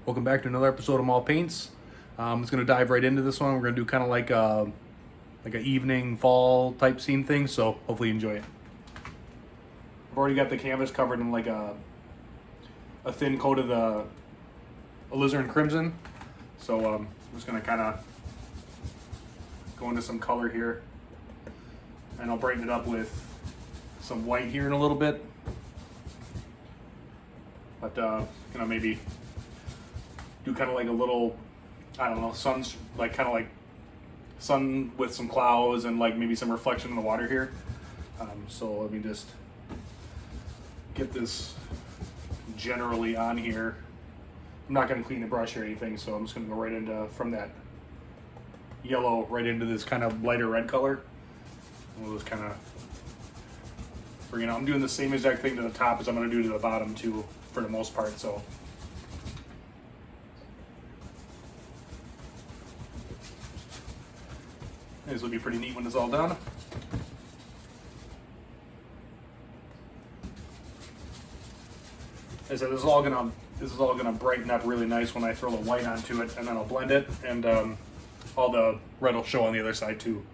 Welcome back to another episode of Maul Paints. I'm just gonna dive right into this one. We're gonna do kind of like an evening fall type scene thing. So hopefully you enjoy it. I've already got the canvas covered in like a thin coat of the alizarin crimson. So I'm just gonna kind of go into some color here, and I'll brighten it up with some white here in a little bit. But maybe do kind of like a little, I don't know, sun with some clouds and like maybe some reflection in the water here. So let me just get this generally on here. I'm not going to clean the brush or anything, so I'm just going to go right into, from that yellow right into this kind of lighter red color. And we'll just kind of bring it out. I'm doing the same exact thing to the top as I'm going to do to the bottom too, for the most part. So this will be pretty neat when it's all done. As I said, this is all gonna brighten up really nice when I throw the white onto it, and then I'll blend it, and all the red will show on the other side too.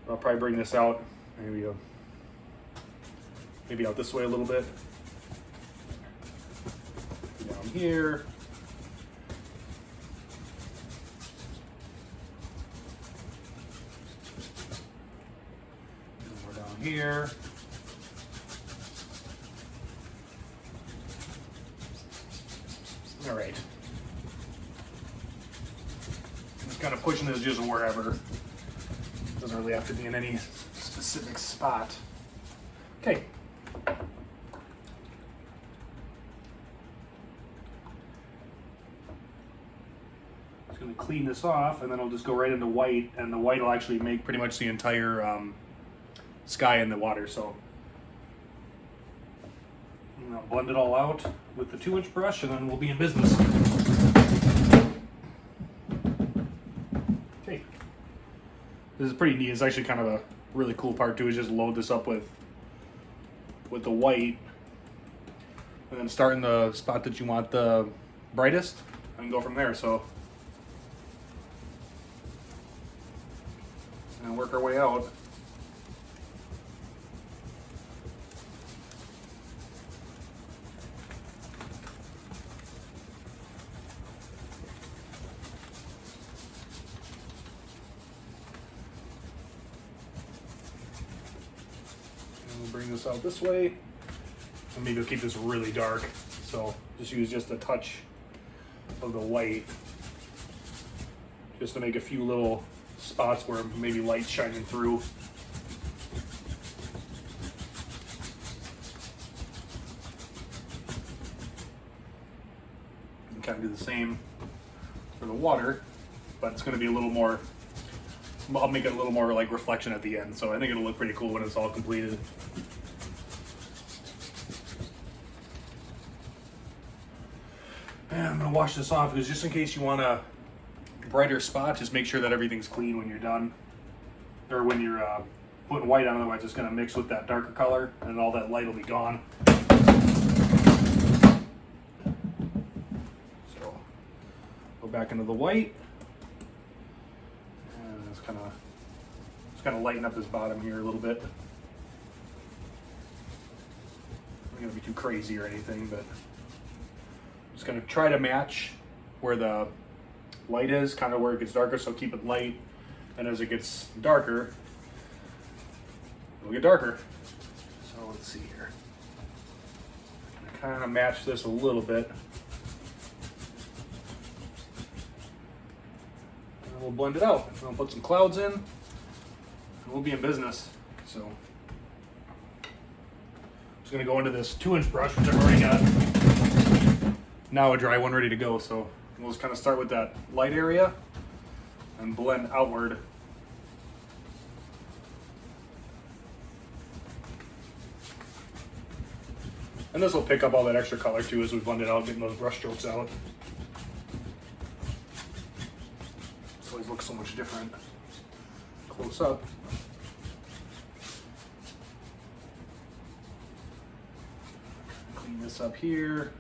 I'll probably bring this out, maybe out this way a little bit. Down here. Here. All right. Just kind of pushing this just wherever. Doesn't really have to be in any specific spot. Okay. Just going to clean this off, and then I'll just go right into white, and the white will actually make pretty much the entire sky in the water. So I'll blend it all out with the 2-inch brush, and then we'll be in business. Okay, this is pretty neat. It's actually kind of a really cool part too, is just load this up with the white, and then start in the spot that you want the brightest and go from there. So and work our way out. Bring this out this way, and maybe we'll keep this really dark, so just use just a touch of the white just to make a few little spots where maybe light's shining through. And kind of do the same for the water, but it's going to be a little more, I'll make it a little more like reflection at the end, so I think it'll look pretty cool when it's all completed. And I'm going to wash this off, because just in case you want a brighter spot, just make sure that everything's clean when you're done, or when you're putting white on, otherwise it's going to mix with that darker color and all that light will be gone. So go back into the white. Just kind of lighten up this bottom here a little bit. Not gonna be too crazy or anything, but I'm just gonna try to match where the light is, kind of where it gets darker, so keep it light, and as it gets darker, it'll get darker. So let's see here. Kind of match this a little bit. We'll blend it out. I'll put some clouds in, and we'll be in business. So I'm just gonna go into this 2-inch brush, which I've already got now a dry one ready to go. So we'll just kind of start with that light area and blend outward. And this will pick up all that extra color too as we blend it out, getting those brush strokes out. Always looks so much different close up. Clean this up here.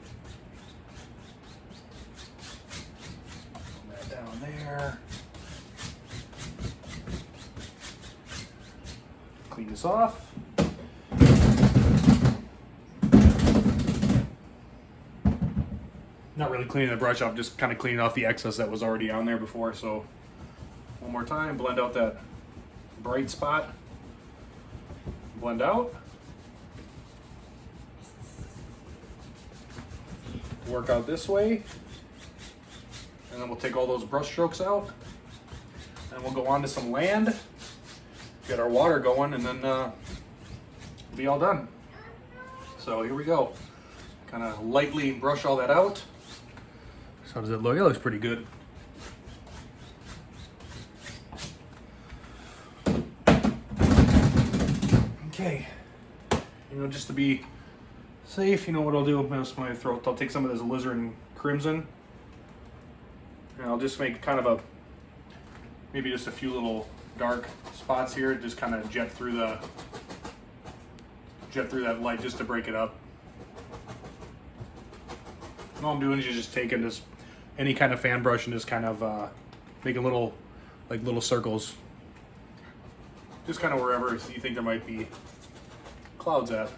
this off. Not really cleaning the brush off, just kind of cleaning off the excess that was already on there before. So one more time, blend out that bright spot. Blend out. Work out this way. And then we'll take all those brush strokes out. And we'll go on to some land. Get our water going, and then we'll be all done. So here we go. Kind of lightly brush all that out. So how does it look? It looks pretty good. Okay. You know, just to be safe, you know what I'll do? I'll take some of this alizarin crimson, and I'll just make kind of maybe just a few little dark spots here. Just kind of jet through that light just to break it up. And all I'm doing is just taking this any kind of fan brush and just kind of making little circles, just kind of wherever you think there might be clouds at.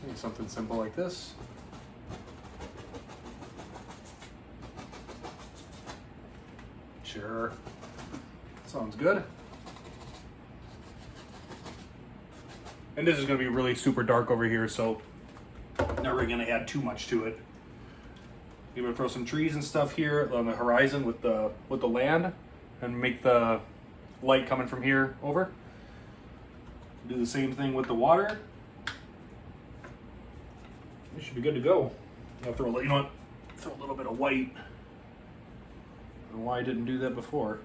Maybe something simple like this. Sure, sounds good. And this is going to be really super dark over here, so not really going to add too much to it. I'm going to throw some trees and stuff here on the horizon with the land, and make the light coming from here over. Do the same thing with the water. It should be good to go. I'll throw a little bit of white. I don't know why I didn't do that before.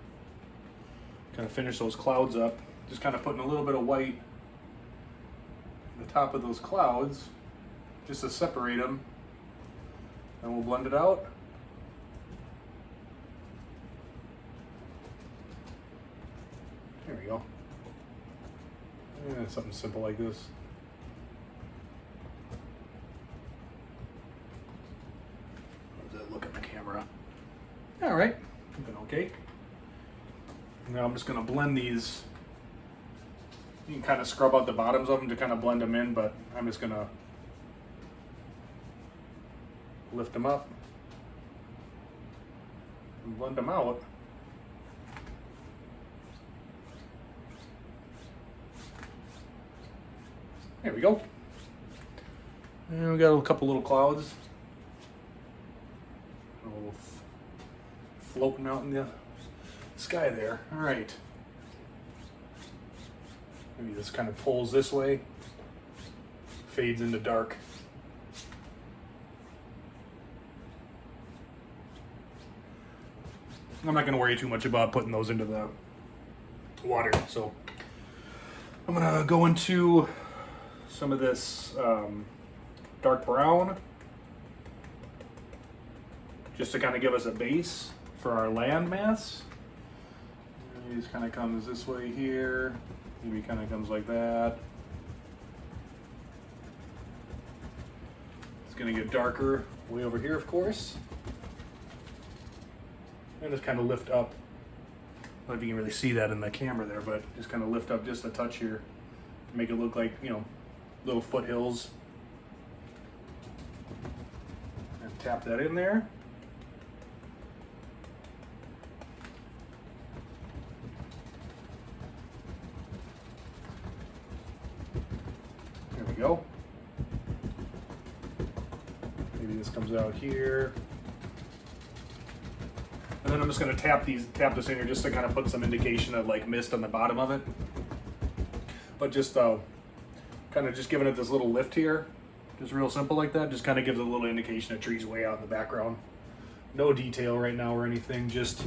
Kind of finish those clouds up. Just kind of putting a little bit of white on the top of those clouds, just to separate them. And we'll blend it out. There we go. Yeah, something simple like this. How does that look in the camera? All right, looking okay. Now I'm just gonna blend these. You can kind of scrub out the bottoms of them to kind of blend them in, but I'm just gonna lift them up and blend them out. There we go. And we got a couple little clouds floating out in the sky there. All right. Maybe this kind of pulls this way, fades into dark. I'm not going to worry too much about putting those into the water, so I'm going to go into some of this dark brown, just to kind of give us a base for our land mass. Maybe this kind of comes this way here, maybe kind of comes like that. It's going to get darker way over here, of course. And just kind of lift up. I don't know if you can really see that in the camera there, but just kind of lift up just a touch here to make it look like, you know, little foothills. And tap that in there. There we go. Maybe this comes out here. And then I'm just going to tap this in here just to kind of put some indication of like mist on the bottom of it. But just kind of just giving it this little lift here, just real simple like that, just kind of gives it a little indication of trees way out in the background. No detail right now or anything, just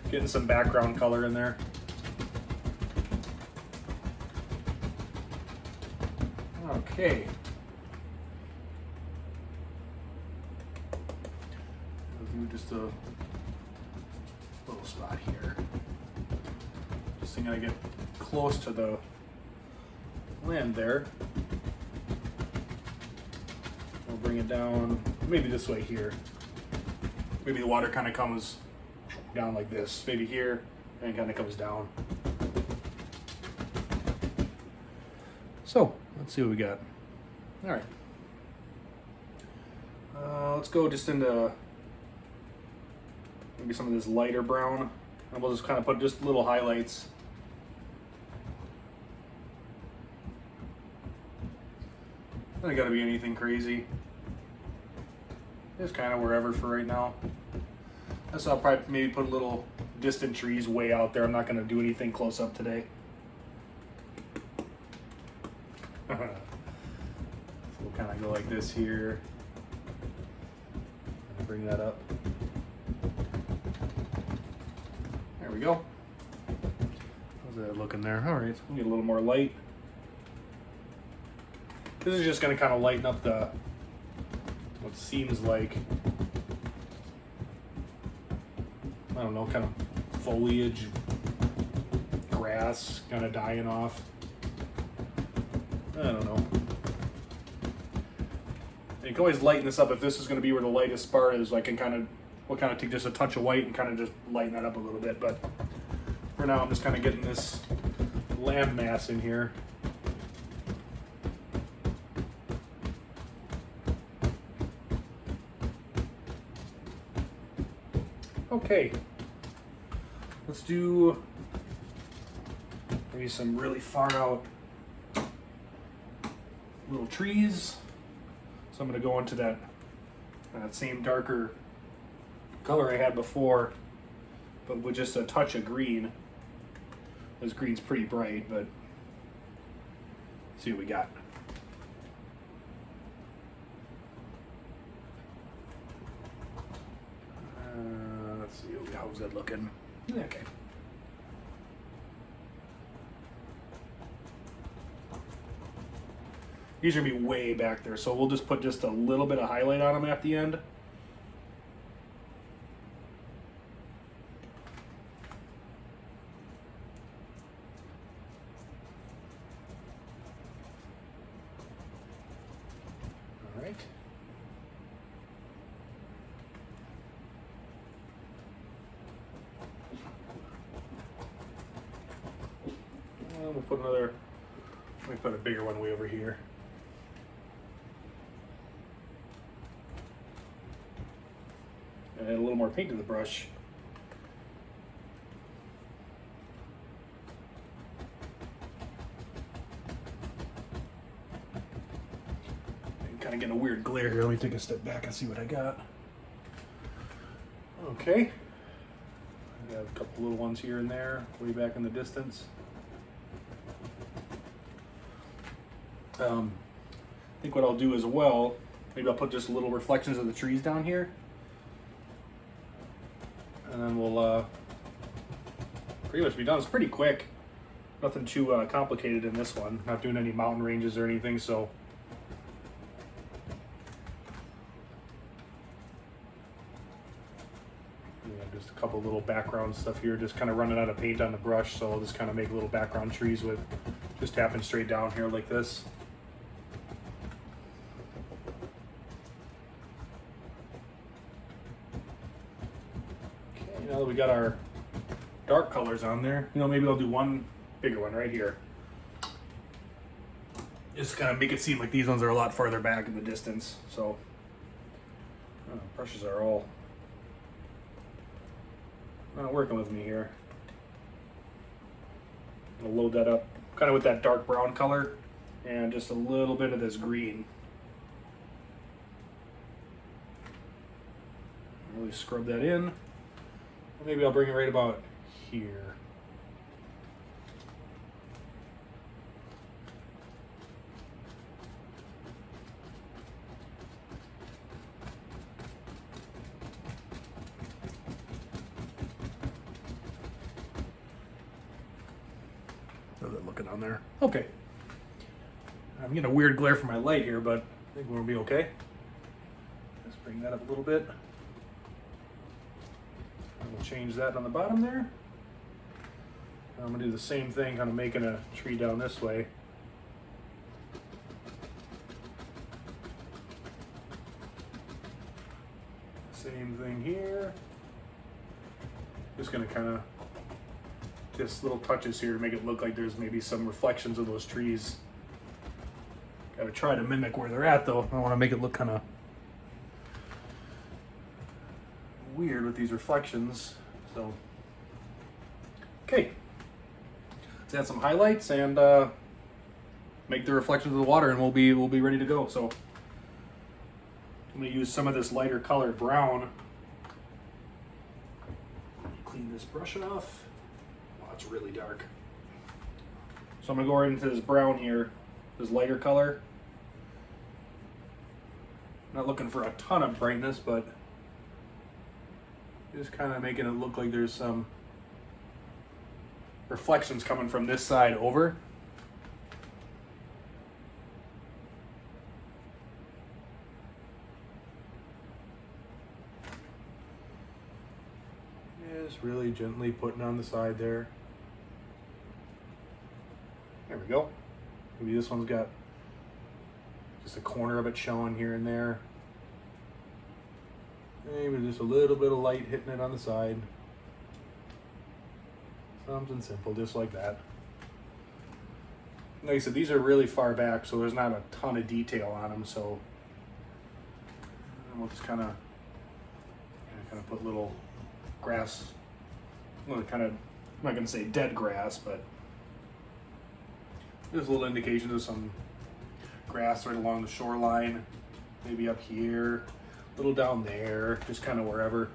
getting some background color in there. Okay. I'll do just a little spot here. Just to kind of get close to the land there. We'll bring it down, maybe this way here. Maybe the water kind of comes down like this, maybe here, and it kind of comes down. So let's see what we got. All right. Let's go just into maybe some of this lighter brown, and we'll just kind of put just little highlights. Not got to be anything crazy. Just kind of wherever for right now. That's I'll probably maybe put a little distant trees way out there. I'm not going to do anything close up today. So we'll kind of go like this here. Bring that up. There we go. How's that looking there? All right, so we'll get a little more light. This is just going to kind of lighten up the what seems like, I don't know, kind of foliage, grass kind of dying off. I don't know. And you can always lighten this up if this is going to be where the lightest part is. I can we'll kind of take just a touch of white and kind of just lighten that up a little bit. But for now, I'm just kind of getting this land mass in here. Okay, let's do maybe some really far out little trees. So I'm going to go into that same darker color I had before, but with just a touch of green. This green's pretty bright, but let's see what we got. Let's see, how's that looking? Okay. These are going to be way back there, so we'll just put just a little bit of highlight on them at the end. All right. And we'll put another, let me put a bigger one way over here. And add a little more paint to the brush. I'm kind of getting a weird glare here. Let me take a step back and see what I got. Okay. I have a couple little ones here and there, way back in the distance. I think what I'll do as well, maybe I'll put just little reflections of the trees down here. And then we'll pretty much be done. It's pretty quick. Nothing too complicated in this one. Not doing any mountain ranges or anything, so. Yeah, just a couple little background stuff here. Just kind of running out of paint on the brush, so I'll just kind of make little background trees with just tapping straight down here like this. Now that we got our dark colors on there, maybe I'll do one bigger one right here. Just kind of make it seem like these ones are a lot farther back in the distance. So brushes are all not working with me here. I'll load that up kind of with that dark brown color and just a little bit of this green. Really scrub that in. Maybe I'll bring it right about here. How's that looking on there? Okay. I'm getting a weird glare from my light here, but I think we'll be okay. Let's bring that up a little bit. We'll change that on the bottom there. I'm going to do the same thing, kind of making a tree down this way. Same thing here. Just going to kind of just little touches here to make it look like there's maybe some reflections of those trees Gotta try to mimic where they're at though. I want to make it look kind of weird with these reflections. So, okay. Let's add some highlights and make the reflections of the water, and we'll be ready to go. So I'm gonna use some of this lighter colored brown. Clean this brush off. Wow, it's really dark. So I'm gonna go right into this brown here, this lighter color. Not looking for a ton of brightness, but just kind of making it look like there's some reflections coming from this side over. Just really gently putting on the side there. There we go. Maybe this one's got just a corner of it showing here and there. Maybe just a little bit of light hitting it on the side. Something simple, just like that. Like I said, these are really far back, so there's not a ton of detail on them. So we'll just kind of put little grass, well, kind of, I'm not going to say dead grass, but there's little indications of some grass right along the shoreline, maybe up here, a little down there, just kind of wherever.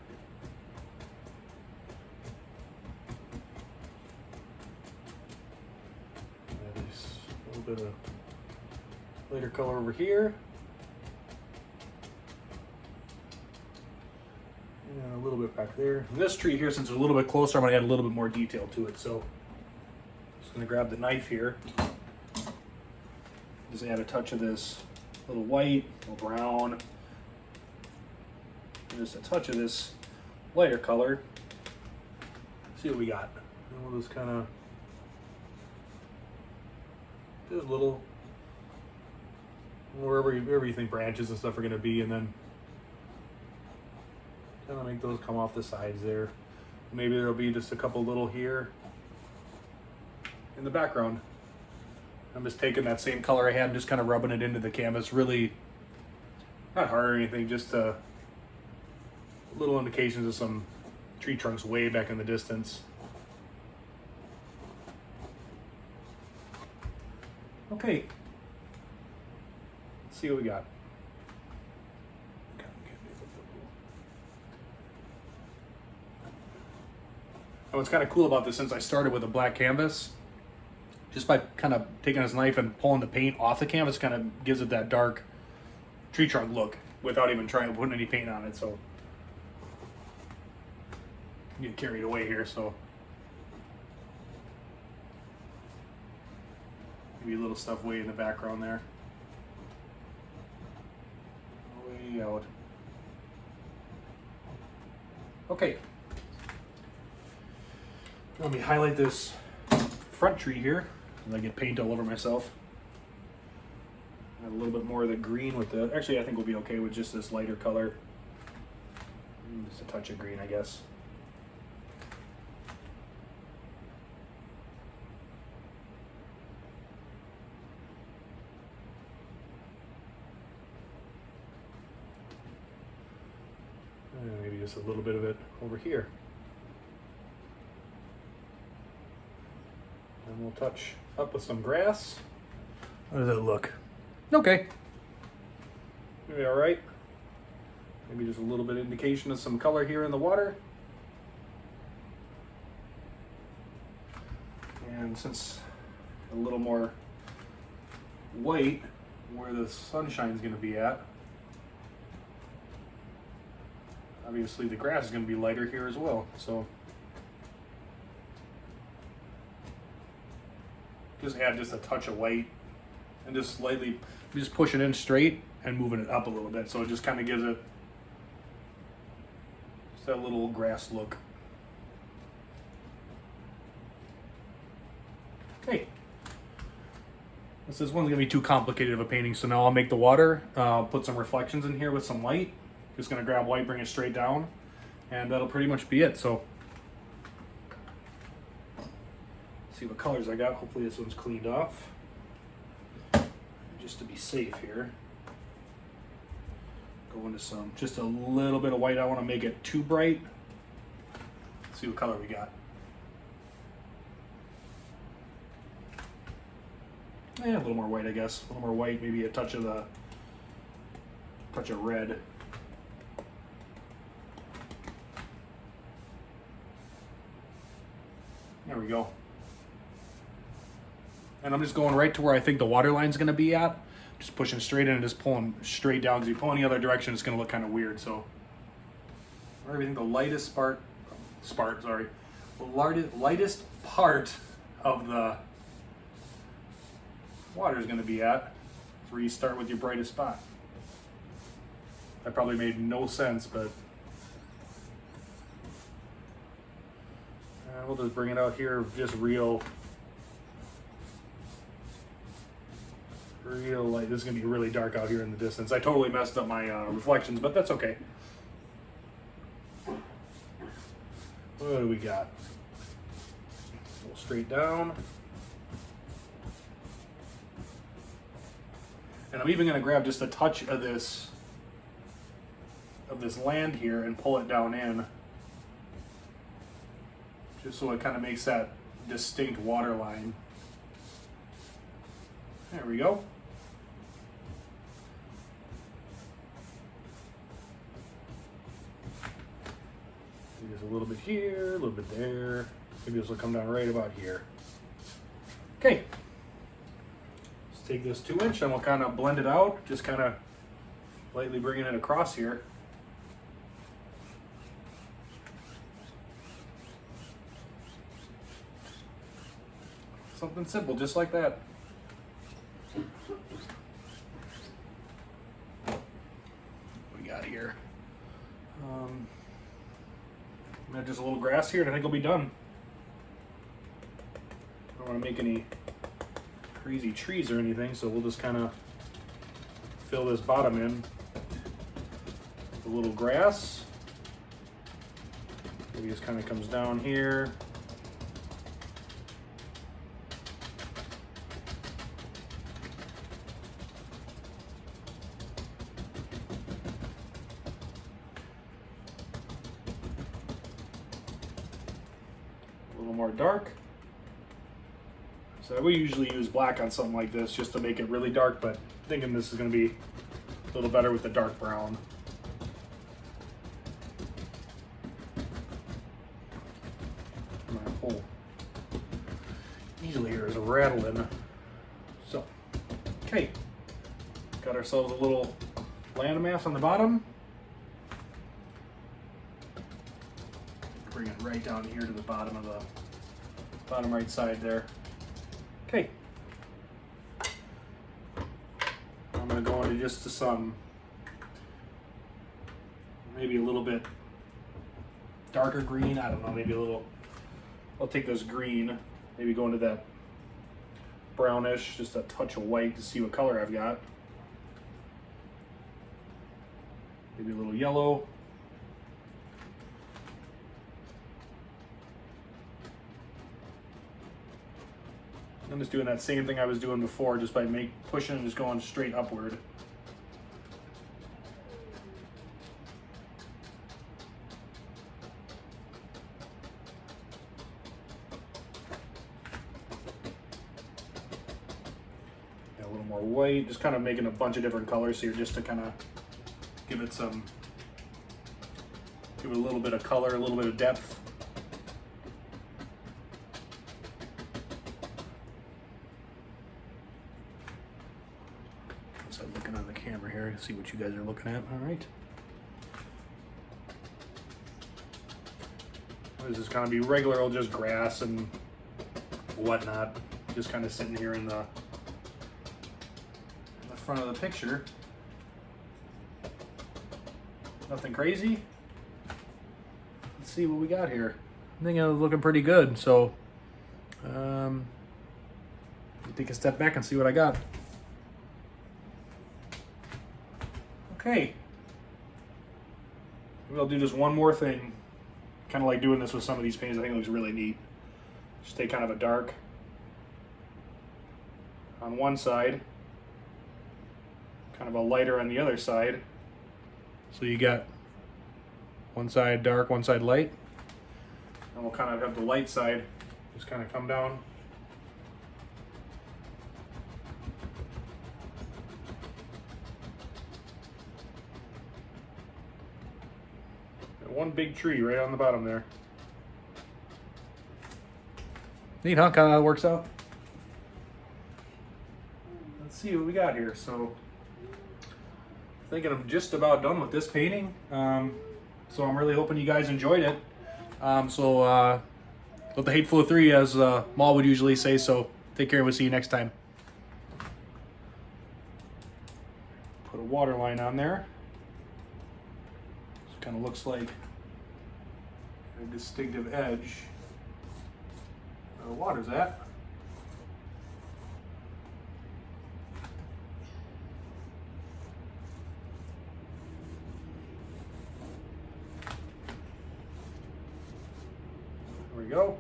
A little bit of lighter color over here. And a little bit back there. And this tree here, since it's a little bit closer, I'm going to add a little bit more detail to it. So I'm just going to grab the knife here. Just add a touch of this little white, little brown, and just a touch of this lighter color. See what we got. And we'll just kind of, just little, wherever you think branches and stuff are going to be, and then kind of make those come off the sides there. Maybe there'll be just a couple little here in the background. I'm just taking that same color I had and just kind of rubbing it into the canvas. Really not hard or anything, just little indications of some tree trunks way back in the distance. Okay, let's see what we got. And what's kind of cool about this, since I started with a black canvas, just by kind of taking this knife and pulling the paint off the canvas, kind of gives it that dark tree trunk look without even trying to put any paint on it. So you get carried away here, so maybe a little stuff way in the background there, way out. Okay, let me highlight this front tree here. I get paint all over myself. Add a little bit more of the green with the, actually I think we'll be okay with just this lighter color. Just a touch of green, I guess. And maybe just a little bit of it over here. And we'll touch up with some grass. How does that look? Okay. Maybe all right. Maybe just a little bit of indication of some color here in the water. And since a little more white where the sunshine's going to be at, obviously the grass is going to be lighter here as well. So just add just a touch of white and just slightly, just push it in straight and moving it up a little bit. So it just kind of gives it just that little grass look. Okay. This one's gonna be too complicated of a painting, so now I'll make the water, put some reflections in here with some light. Just gonna grab white, bring it straight down, and that'll pretty much be it. So see what colors I got. Hopefully this one's cleaned off. just to be safe here, go into some, just a little bit of white. I don't want to make it too bright. Let's see what color we got. Yeah, a little more white, I guess. A little more white, maybe a touch of red. There we go. And I'm just going right to where I think the water line's going to be at. Just pushing straight in and just pulling straight down, because if you pull any other direction, it's going to look kind of weird. So, everything, the lightest part of the water is going to be at. That's where you start with your brightest spot. That probably made no sense, but we'll just bring it out here, just real light. This is gonna be really dark out here in the distance. I totally messed up my reflections, but that's okay. What do we got? Pull straight down. And I'm even gonna grab just a touch of this land here and pull it down in, just so it kind of makes that distinct water line. There we go. Just a little bit here, a little bit there. Maybe this will come down right about here. Okay. Let's take this 2-inch and we'll kind of blend it out, just kind of lightly bringing it across here. Something simple, just like that. What we got here? Just a little grass here, and I think we'll be done. I don't want to make any crazy trees or anything, so we'll just kind of fill this bottom in with a little grass. Maybe just kind of comes down here. More dark. So we usually use black on something like this just to make it really dark, but I'm thinking this is going to be a little better with the dark brown. My whole easel here is rattling. So, okay, got ourselves a little landmass on the bottom. Bring it right down here to the bottom of the bottom right side there. Okay. I'm going to go into just some, maybe a little bit darker green. I don't know, maybe a little, I'll take this green, maybe go into that brownish, just a touch of white to see what color I've got. Maybe a little yellow. I'm just doing that same thing I was doing before, just by pushing and just going straight upward. A little more white, just kind of making a bunch of different colors here, just to kind of give it a little bit of color, a little bit of depth. Looking on the camera here to see what you guys are looking at. All right. This is going to be regular old just grass and whatnot, just kind of sitting here in the front of the picture. Nothing crazy. Let's see what we got here. I think it's looking pretty good. So, take a step back and see what I got. Okay, maybe I'll do just one more thing, kind of like doing this with some of these paints. I think it looks really neat. Just take kind of a dark on one side, kind of a lighter on the other side. So you got one side dark, one side light. And we'll kind of have the light side just kind of come down. And one big tree right on the bottom there. Neat, huh? Kind of how it works out. Let's see what we got here. So, thinking I'm just about done with this painting. So I'm really hoping you guys enjoyed it. Let the hateful of three, as Maul would usually say. So take care. We'll see you next time. Put a water line on there. This kind of looks like a distinctive edge. Where the water's at. There we go.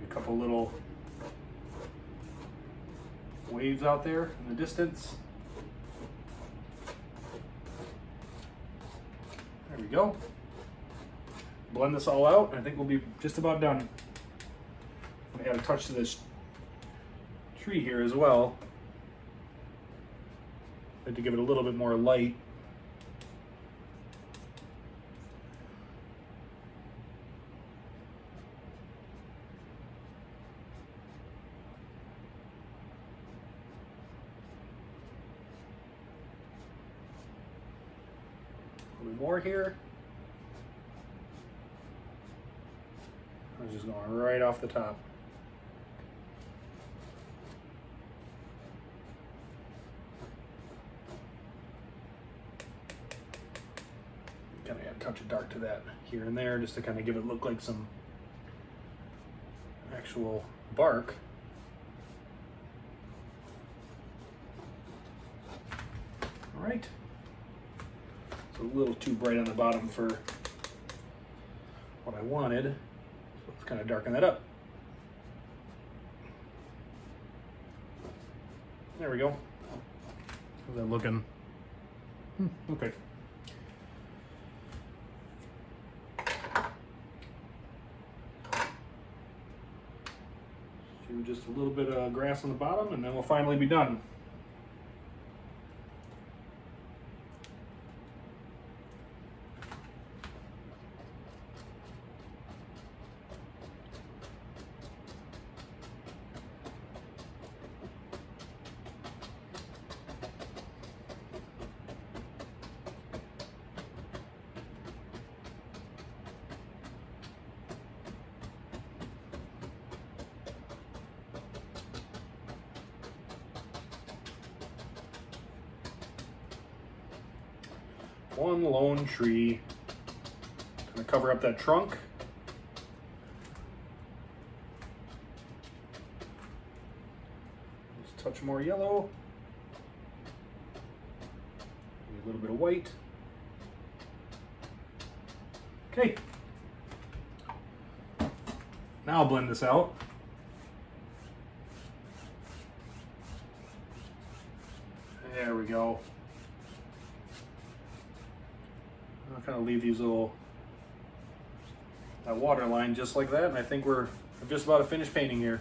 A couple little waves out there in the distance. There we go. Blend this all out, and I think we'll be just about done. I add a touch to this tree here as well. I like to give it a little bit more light. A little bit more here. I'm just going right off the top. Kind of add a touch of dark to that here and there, just to kind of give it look like some actual bark. All right. It's a little too bright on the bottom for what I wanted, so let's kind of darken that up. There we go. How's that looking? Okay. Do just a little bit of grass on the bottom, and then we'll finally be done. One lone tree. Gonna cover up that trunk. Just touch more yellow. Maybe a little bit of white. Okay. Now I'll blend this out. There we go. I'll kind of leave these that water line just like that, and I think we're just about to finish painting here.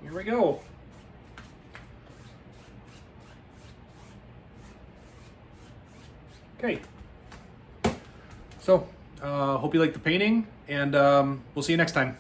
Here we go. Okay. So, hope you like the painting, and we'll see you next time.